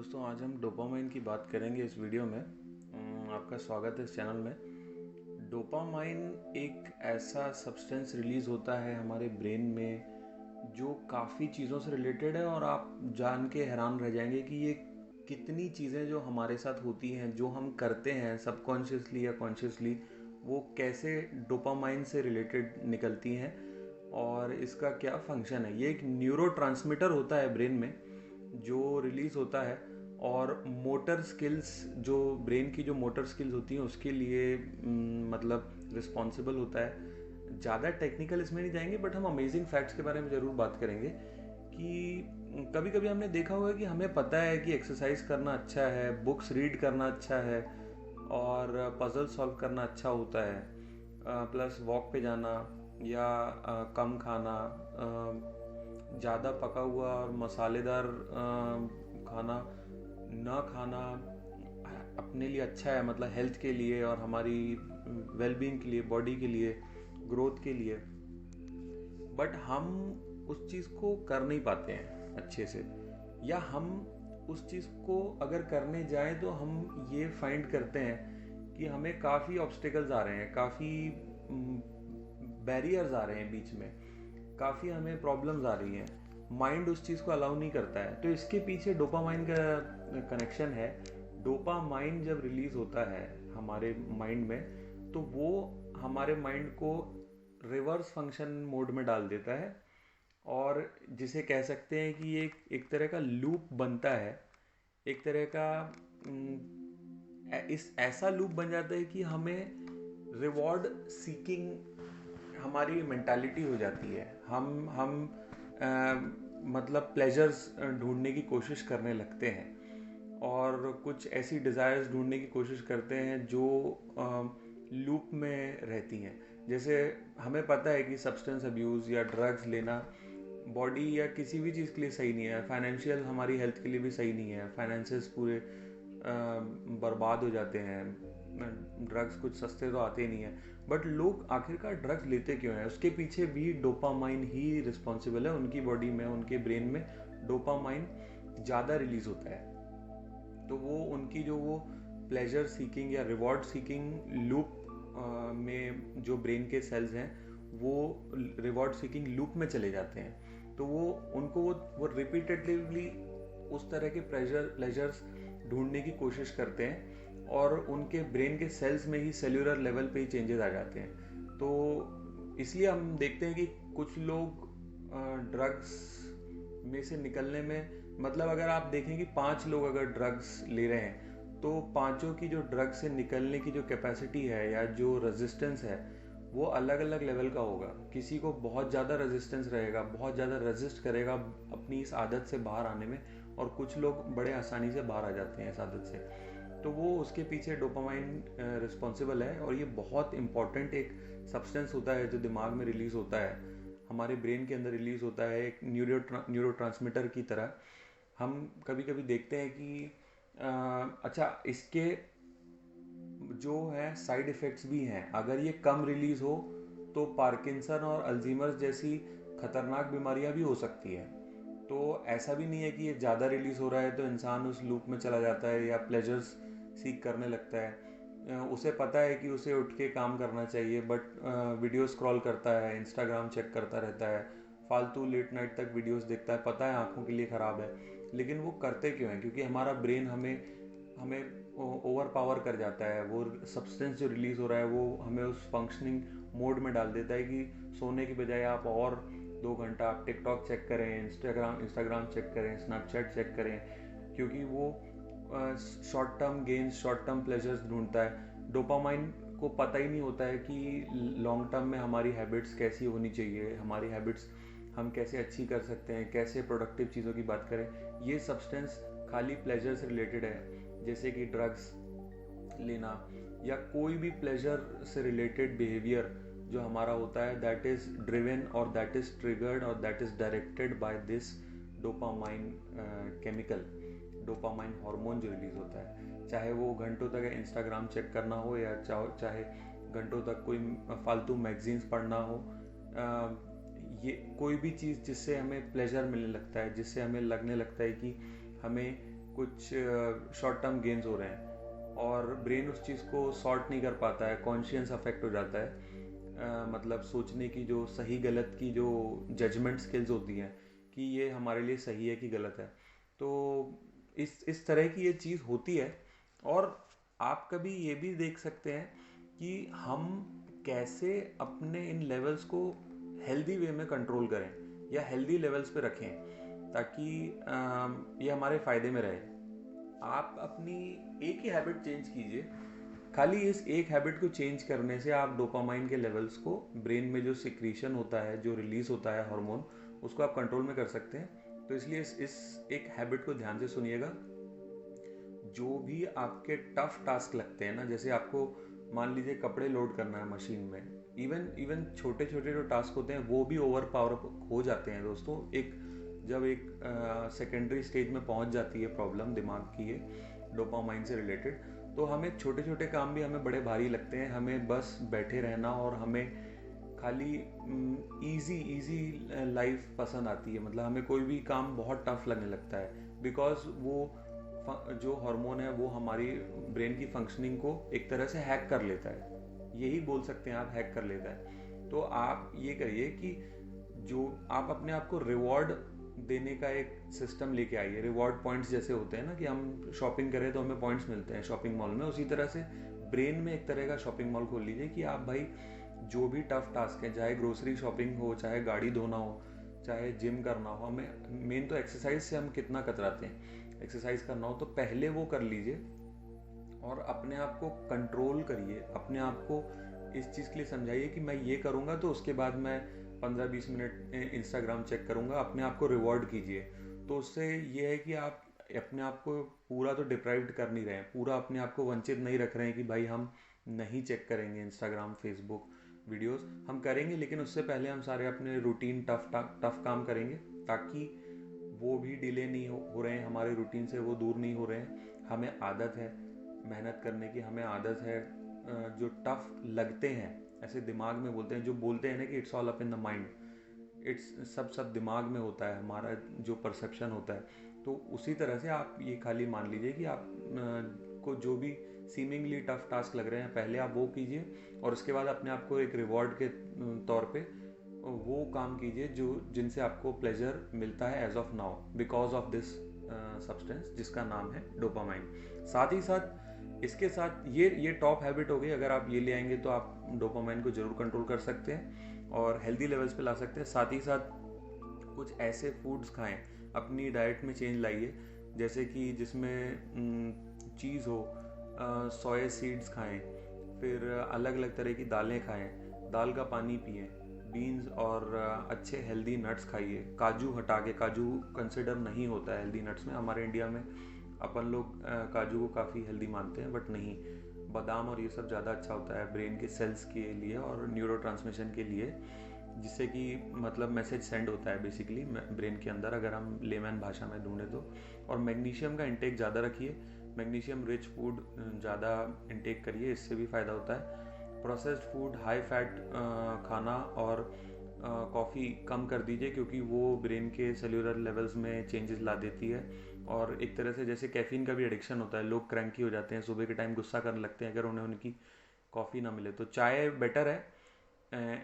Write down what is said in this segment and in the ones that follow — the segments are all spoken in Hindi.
दोस्तों, आज हम डोपामाइन की बात करेंगे इस वीडियो में। आपका स्वागत है इस चैनल में। डोपामाइन एक ऐसा सब्सटेंस रिलीज़ होता है हमारे ब्रेन में जो काफ़ी चीज़ों से रिलेटेड है, और आप जान के हैरान रह जाएंगे कि ये कितनी चीज़ें जो हमारे साथ होती हैं, जो हम करते हैं सबकॉन्शियसली या कॉन्शियसली, वो कैसे डोपामाइन से रिलेटेड निकलती हैं और इसका क्या फंक्शन है। ये एक न्यूरोट्रांसमीटर होता है ब्रेन में जो रिलीज़ होता है, और मोटर स्किल्स, जो ब्रेन की जो मोटर स्किल्स होती हैं उसके लिए मतलब रिस्पॉन्सिबल होता है। ज़्यादा टेक्निकल इसमें नहीं जाएंगे, बट हम अमेजिंग फैक्ट्स के बारे में ज़रूर बात करेंगे कि कभी कभी हमने देखा होगा कि हमें पता है कि एक्सरसाइज करना अच्छा है, बुक्स रीड करना अच्छा है, और पजल सॉल्व करना अच्छा होता है, प्लस वॉक पे जाना या कम खाना, ज़्यादा पका हुआ और मसालेदार खाना ना खाना अपने लिए अच्छा है, मतलब हेल्थ के लिए और हमारी वेलबींग के लिए, बॉडी के लिए, ग्रोथ के लिए। बट हम उस चीज़ को कर नहीं पाते हैं अच्छे से, या हम उस चीज़ को अगर करने जाएं तो हम ये फाइंड करते हैं कि हमें काफ़ी ऑब्स्टिकल्स आ रहे हैं, काफ़ी बैरियर्स आ रहे हैं बीच में, काफ़ी हमें प्रॉब्लम्स आ रही हैं। माइंड उस चीज़ को अलाउ नहीं करता है। तो इसके पीछे डोपामाइन का कनेक्शन है। डोपामाइन जब रिलीज़ होता है हमारे माइंड में, तो वो हमारे माइंड को रिवर्स फंक्शन मोड में डाल देता है, और जिसे कह सकते हैं कि ये एक तरह का लूप बनता है, एक तरह का इस ऐसा लूप बन जाता है कि हमें रिवॉर्ड सीकिंग हमारी मेंटालिटी हो जाती है। हम मतलब प्लेजर्स ढूंढने की कोशिश करने लगते हैं, और कुछ ऐसी डिज़ायर्स ढूंढने की कोशिश करते हैं जो लूप में रहती हैं। जैसे हमें पता है कि सब्सटेंस अब्यूज़ या ड्रग्स लेना बॉडी या किसी भी चीज़ के लिए सही नहीं है, फाइनेंशियल हमारी हेल्थ के लिए भी सही नहीं है, फाइनेंसेस पूरे बर्बाद हो जाते हैं। ड्रग्स कुछ सस्ते तो आते नहीं हैं, बट लोग आखिरकार ड्रग्स लेते क्यों हैं? उसके पीछे भी डोपामाइन ही रिस्पॉन्सिबल है। उनकी बॉडी में, उनके ब्रेन में डोपामाइन ज़्यादा रिलीज होता है, तो वो उनकी जो वो प्लेजर सीकिंग या रिवॉर्ड सीकिंग लूप में जो ब्रेन के सेल्स हैं, वो रिवॉर्ड सीकिंग लूप में चले जाते हैं। तो वो उनको वो रिपीटेटिवली उस तरह के प्लेजर्स ढूंढने की कोशिश करते हैं, और उनके ब्रेन के सेल्स में ही सेल्यूलर लेवल पे ही चेंजेस आ जाते हैं। तो इसलिए हम देखते हैं कि कुछ लोग ड्रग्स में से निकलने में, मतलब अगर आप देखें कि 5 लोग अगर ड्रग्स ले रहे हैं, तो पांचों की जो ड्रग्स से निकलने की जो कैपेसिटी है या जो रेजिस्टेंस है, वो अलग अलग लेवल का होगा। किसी को बहुत ज़्यादा रेजिस्टेंस रहेगा, बहुत ज़्यादा रेजिस्ट करेगा अपनी इस आदत से बाहर आने में, और कुछ लोग बड़े आसानी से बाहर आ जाते हैं इस आदत से। तो वो उसके पीछे डोपामाइन रिस्पॉन्सिबल है, और ये बहुत इंपॉर्टेंट एक सब्सटेंस होता है जो दिमाग में रिलीज़ होता है, हमारे ब्रेन के अंदर रिलीज़ होता है, एक न्यूरोट्रांसमीटर की तरह। हम कभी कभी देखते हैं कि अच्छा, इसके जो है साइड इफ़ेक्ट्स भी हैं। अगर ये कम रिलीज़ हो तो पार्किंसन और अल्जीमर्स जैसी खतरनाक बीमारियां भी हो सकती हैं। तो ऐसा भी नहीं है कि ये ज़्यादा रिलीज़ हो रहा है तो इंसान उस लूप में चला जाता है या प्लेजर्स सीख करने लगता है। उसे पता है कि उसे उठ के काम करना चाहिए, बट वीडियो स्क्रॉल करता है, इंस्टाग्राम चेक करता रहता है, फालतू लेट नाइट तक वीडियोस देखता है। पता है आंखों के लिए ख़राब है, लेकिन वो करते क्यों हैं? क्योंकि हमारा ब्रेन हमें हमें ओवर पावर कर जाता है। वो सब्सटेंस जो रिलीज़ हो रहा है वो हमें उस फंक्शनिंग मोड में डाल देता है कि सोने की बजाय आप और 2 घंटा आप टिकटॉक चेक करें, इंस्टाग्राम चेक करें, स्नैपचैट चेक करें, क्योंकि वो short term gains, short term pleasures ढूंढता है। डोपामाइन को पता ही नहीं होता है कि लॉन्ग टर्म में हमारी हैबिट्स कैसी होनी चाहिए, हमारी हैबिट्स हम कैसे अच्छी कर सकते हैं, कैसे प्रोडक्टिव चीज़ों की बात करें। ये सब्सटेंस खाली प्लेजर से रिलेटेड है, जैसे कि ड्रग्स लेना या कोई भी प्लेजर से रिलेटेड बिहेवियर जो हमारा होता है, दैट इज़ ड्रिवन और दैट इज़ ट्रिगर्ड और that is directed by this dopamine chemical, dopamine hormone जो रिलीज होता है। चाहे वो घंटों तक इंस्टाग्राम चेक करना हो, या चाहे घंटों तक कोई फालतू मैगजीन्स पढ़ना हो, ये कोई भी चीज़ जिससे हमें प्लेजर मिलने लगता है, जिससे हमें लगने लगता है कि हमें कुछ शॉर्ट टर्म गेन्स हो रहे हैं और ब्रेन उस चीज़ को सॉर्ट नहीं कर पाता है, कॉन्शियस अफेक्ट हो जाता है। मतलब सोचने की जो सही गलत की जो जजमेंट स्किल्स होती हैं कि ये हमारे लिए सही है कि गलत है, तो इस तरह की ये चीज़ होती है। और आप कभी ये भी देख सकते हैं कि हम कैसे अपने इन लेवल्स को हेल्दी वे में कंट्रोल करें या हेल्दी लेवल्स पे रखें ताकि ये हमारे फ़ायदे में रहे। आप अपनी एक ही हैबिट चेंज कीजिए, खाली इस एक हैबिट को चेंज करने से आप डोपामाइन के लेवल्स को, ब्रेन में जो सिक्रीशन होता है, जो रिलीज होता है हार्मोन, उसको आप कंट्रोल में कर सकते हैं। तो इसलिए इस एक हैबिट को ध्यान से सुनिएगा। जो भी आपके टफ टास्क लगते हैं ना, जैसे आपको मान लीजिए कपड़े लोड करना है मशीन में, इवन छोटे छोटे जो टास्क होते हैं वो भी ओवर पावर हो जाते हैं दोस्तों। जब एक सेकेंडरी स्टेज में पहुंच जाती है प्रॉब्लम दिमाग की ये डोपामाइन से रिलेटेड, तो हमें छोटे छोटे काम भी हमें बड़े भारी लगते हैं। हमें बस बैठे रहना और हमें खाली इजी लाइफ पसंद आती है। मतलब हमें कोई भी काम बहुत टफ लगने लगता है, बिकॉज वो जो हार्मोन है वो हमारी ब्रेन की फंक्शनिंग को एक तरह से हैक कर लेता है। यही बोल सकते हैं आप, हैक कर लेता है। तो आप ये करिए कि जो आप अपने आप को रिवॉर्ड देने का एक सिस्टम लेके आइए। रिवॉर्ड पॉइंट्स जैसे होते हैं ना कि हम शॉपिंग करें तो हमें पॉइंट्स मिलते हैं शॉपिंग मॉल में, उसी तरह से ब्रेन में एक तरह का शॉपिंग मॉल खोल लीजिए कि आप भाई जो भी टफ टास्क है, चाहे ग्रोसरी शॉपिंग हो, चाहे गाड़ी धोना हो, चाहे जिम करना हो, हमें मेन तो एक्सरसाइज से हम कितना कतराते हैं, एक्सरसाइज करना हो तो पहले वो कर लीजिए और अपने आप को कंट्रोल करिए। अपने आप को इस चीज़ के लिए समझाइए कि मैं ये करूँगा तो उसके बाद मैं 15-20 मिनट इंस्टाग्राम चेक करूँगा। अपने आप को रिवॉर्ड कीजिए। तो उससे ये है कि आप अपने आप को पूरा तो डिप्राइव्ड कर नहीं रहे हैं, पूरा अपने आप को वंचित नहीं रख रहे हैं कि भाई हम नहीं चेक करेंगे इंस्टाग्राम फेसबुक वीडियोस। हम करेंगे लेकिन उससे पहले हम सारे अपने रूटीन टफ काम करेंगे ताकि वो भी डिले नहीं हो रहे हैं, हमारे रूटीन से वो दूर नहीं हो रहे हैं। हमें आदत है मेहनत करने की, हमें आदत है जो टफ लगते हैं, ऐसे दिमाग में बोलते हैं, जो बोलते हैं ना कि it's all up in the mind, it's सब दिमाग में होता है, हमारा जो परसेप्शन होता है। तो उसी तरह से आप ये खाली मान लीजिए कि आप को जो भी सीमिंगली टफ टास्क लग रहे हैं पहले आप वो कीजिए और उसके बाद अपने आप को एक रिवॉर्ड के तौर पे वो काम कीजिए जो जिनसे आपको प्लेजर मिलता है as of now because of this substance जिसका नाम है डोपामाइन। साथ ही साथ इसके साथ ये टॉप हैबिट हो गई। अगर आप ये ले आएंगे तो आप डोपामाइन को जरूर कंट्रोल कर सकते हैं और हेल्दी लेवल्स पे ला सकते हैं। साथ ही साथ कुछ ऐसे फूड्स खाएं, अपनी डाइट में चेंज लाइए, जैसे कि जिसमें चीज़ हो, सोया सीड्स खाएं, फिर अलग अलग तरह की दालें खाएं, दाल का पानी पिएं, बीन्स और अच्छे हेल्दी नट्स खाइए। काजू हटा के, काजू कंसिडर नहीं होता है हेल्दी नट्स में, हमारे इंडिया में अपन लोग काजू को काफ़ी हेल्दी मानते हैं, बट नहीं, बादाम और ये सब ज़्यादा अच्छा होता है ब्रेन के सेल्स के लिए और न्यूरोट्रांसमिशन के लिए, जिससे कि मतलब मैसेज सेंड होता है बेसिकली ब्रेन के अंदर, अगर हम लेमैन भाषा में ढूंढें तो। और मैग्नीशियम का इंटेक ज़्यादा रखिए, मैग्नीशियम रिच फूड ज़्यादा इंटेक करिए, इससे भी फ़ायदा होता है। प्रोसेस्ड फूड, हाई फैट खाना और कॉफ़ी कम कर दीजिए क्योंकि वो ब्रेन के सेल्यूलर लेवल्स में चेंजेस ला देती है और एक तरह से जैसे कैफीन का भी एडिक्शन होता है, लोग क्रैंकी हो जाते हैं, सुबह के टाइम गुस्सा करने लगते हैं अगर उन्हें उनकी कॉफ़ी ना मिले। तो चाय बेटर है,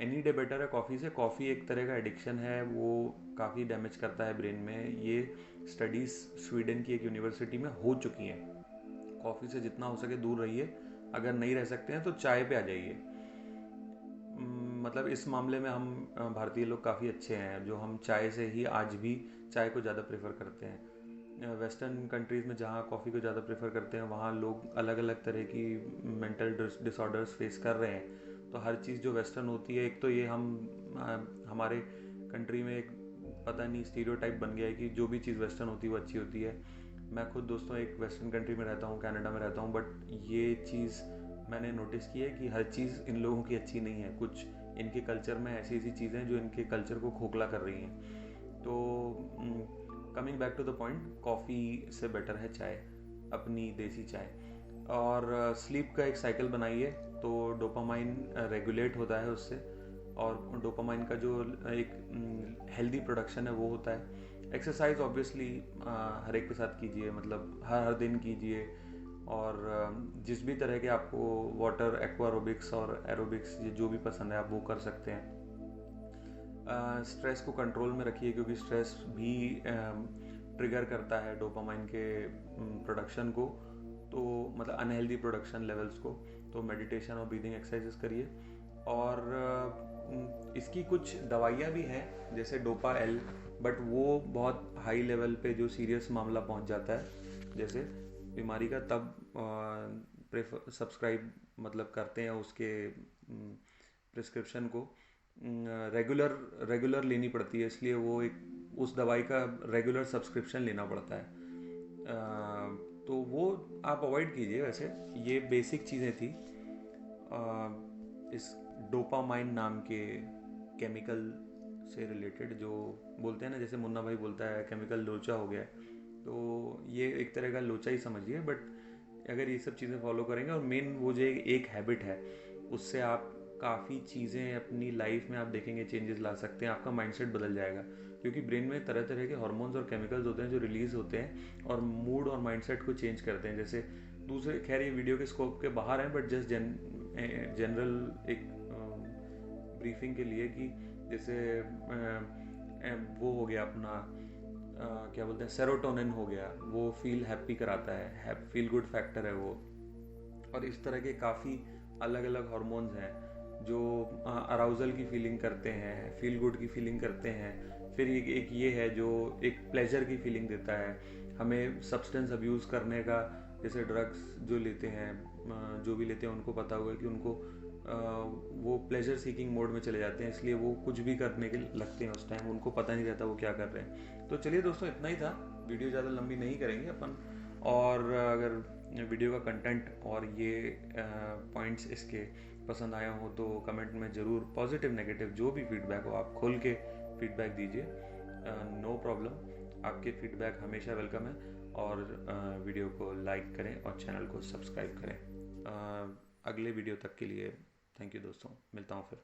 एनी डे बेटर है कॉफ़ी से। कॉफ़ी एक तरह का एडिक्शन है, वो काफ़ी डैमेज करता है ब्रेन में। ये स्टडीज़ स्वीडन की एक यूनिवर्सिटी में हो चुकी हैं। कॉफ़ी से जितना हो सके दूर रहिए, अगर नहीं रह सकते हैं तो चाय पे आ जाइए। मतलब इस मामले में हम भारतीय लोग काफ़ी अच्छे हैं, जो हम चाय से ही आज भी चाय को ज़्यादा प्रेफर करते हैं। वेस्टर्न कंट्रीज़ में जहाँ कॉफ़ी को ज़्यादा प्रेफर करते हैं, वहाँ लोग अलग अलग तरह की मेंटल डिसऑर्डर्स फेस कर रहे हैं। तो हर चीज़ जो वेस्टर्न होती है, एक तो ये हमारे कंट्री में एक पता नहीं स्टीरियोटाइप बन गया है कि जो भी चीज़ वेस्टर्न होती है वो अच्छी होती है। मैं खुद दोस्तों एक वेस्टर्न कंट्री में रहता हूँ, कनाडा में रहता हूँ, बट ये चीज़ मैंने नोटिस की है कि हर चीज़ इन लोगों की अच्छी नहीं है। कुछ इनके कल्चर में ऐसी ऐसी चीज़ें जो इनके कल्चर को खोखला कर रही हैं। तो coming back to the point, coffee से बेटर है चाय, अपनी देसी चाय। और स्लीप का एक साइकिल बनाइए तो डोपामाइन रेगुलेट होता है उससे, और डोपामाइन का जो एक हेल्दी प्रोडक्शन है वो होता है। एक्सरसाइज ऑब्वियसली हर एक के साथ कीजिए, मतलब हर दिन कीजिए, और जिस भी तरह के आपको वाटर एक्वारोबिक्स और एरोबिक्स जो भी पसंद है आप वो कर सकते हैं। स्ट्रेस को कंट्रोल में रखिए, क्योंकि स्ट्रेस भी ट्रिगर करता है डोपामाइन के प्रोडक्शन को, तो मतलब अनहेल्दी प्रोडक्शन लेवल्स को। तो मेडिटेशन और ब्रीदिंग एक्सरसाइजेस करिए। और इसकी कुछ दवाइयाँ भी हैं जैसे डोपा एल, बट वो बहुत हाई लेवल पे जो सीरियस मामला पहुंच जाता है जैसे बीमारी का, तब प्रेफर सब्सक्राइब मतलब करते हैं उसके प्रिस्क्रिप्शन को रेगुलर लेनी पड़ती है, इसलिए वो एक उस दवाई का रेगुलर सब्सक्रिप्शन लेना पड़ता है। तो वो आप अवॉइड कीजिए। वैसे ये बेसिक चीज़ें थी इस डोपामाइन नाम के केमिकल से रिलेटेड, जो बोलते हैं ना, जैसे मुन्ना भाई बोलता है केमिकल लोचा हो गया है, तो ये एक तरह का लोचा ही समझिए। बट अगर ये सब चीज़ें फॉलो करेंगे, और मेन वो जो एक हैबिट है, उससे आप काफ़ी चीज़ें अपनी लाइफ में आप देखेंगे चेंजेस ला सकते हैं। आपका माइंडसेट बदल जाएगा, क्योंकि ब्रेन में तरह तरह के हार्मोन्स और केमिकल्स होते हैं जो रिलीज होते हैं और मूड और माइंडसेट को चेंज करते हैं। जैसे दूसरे, खैर ये वीडियो के स्कोप के बाहर है, बट जस्ट जनरल एक ब्रीफिंग के लिए कि जैसे वो हो गया अपना क्या बोलते हैं, सेरोटोनिन हो गया, वो फील हैप्पी कराता है, फील गुड फैक्टर है वो। और इस तरह के काफ़ी अलग अलग हार्मोन्स हैं जो अराउजल की फीलिंग करते हैं, फील गुड की फीलिंग करते हैं। फिर एक ये है जो एक प्लेजर की फीलिंग देता है। हमें सब्सटेंस अब्यूज़ करने का, जैसे ड्रग्स जो लेते हैं, जो भी लेते हैं, उनको पता हुआ है कि उनको वो प्लेजर सीकिंग मोड में चले जाते हैं, इसलिए वो कुछ भी करने के लगते हैं उस टाइम, उनको पता नहीं रहता वो क्या कर रहे हैं। तो चलिए दोस्तों, इतना ही था, वीडियो ज़्यादा लंबी नहीं करेंगे अपन। और अगर वीडियो का कंटेंट और ये पॉइंट्स इसके पसंद आया हो तो कमेंट में ज़रूर पॉजिटिव नेगेटिव जो भी फीडबैक हो आप खोल के फीडबैक दीजिए। नो प्रॉब्लम, आपके फीडबैक हमेशा वेलकम है। और वीडियो को लाइक करें और चैनल को सब्सक्राइब करें। अगले वीडियो तक के लिए थैंक यू दोस्तों, मिलता हूँ फिर।